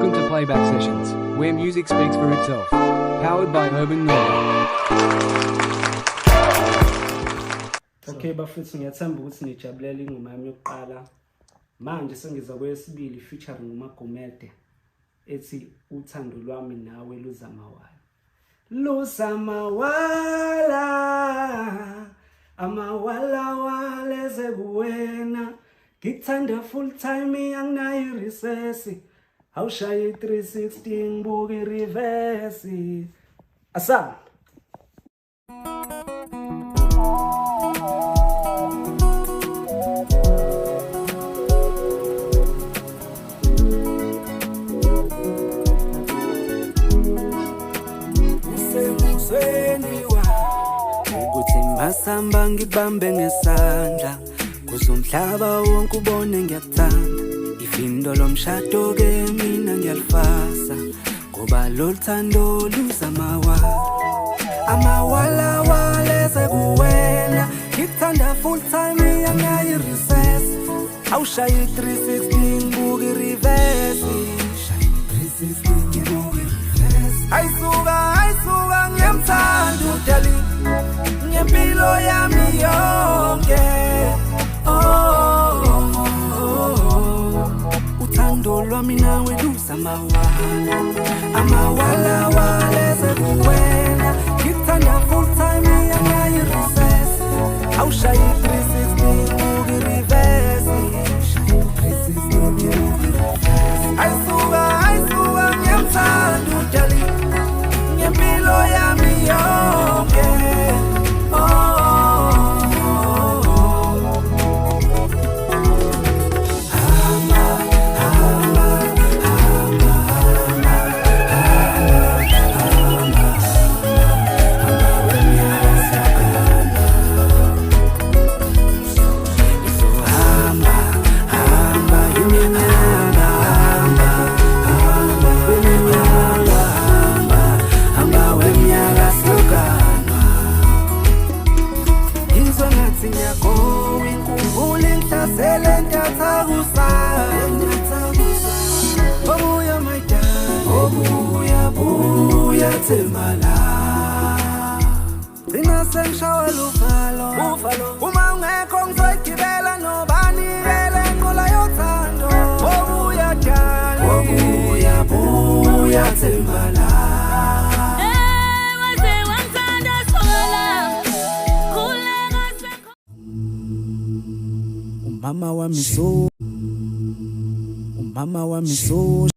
Welcome to Playback Sessions, where music speaks for itself. Powered by Urban Nova. Okay bafethu, ngiyathemba ukuthi nijabulele ingoma yami yokuqala. Manje sengiza kwesibili featuring uMagumede ethi uthando lwami nawe luzamawala. Luzamawala, amawala wale zekuwena. Ngikuthanda full time anginayo recess. Awushaye 360 ngibuke reverse. Asam. Ukuthi masamba ngibambe ngesandla kuze umhlaba wonke ubone ngiyakuthanda. Ifindo lomshado ke mina ngiyalifasa ngoba loluthando luzamawala. Amawala wale sekuwena ngikuthanda full time anginayo recess. Awushaye 360 ngibuke reverse. Ayisuka ngiyamthanda udali ngempilo yami yonke. Uthando lwami nawe luzamawala. Amawala wale sekuwena ngikuthanda full time anginayo recess. Awushaye 360 ngibuke reverse. Ayisuka ngiyamthanda udali ngempilo yami yonke. Gcina sengishawa luvalo uma ungekho ngizoyigibela nobani vele nqola yothando. Buya Thembala. Umama wami so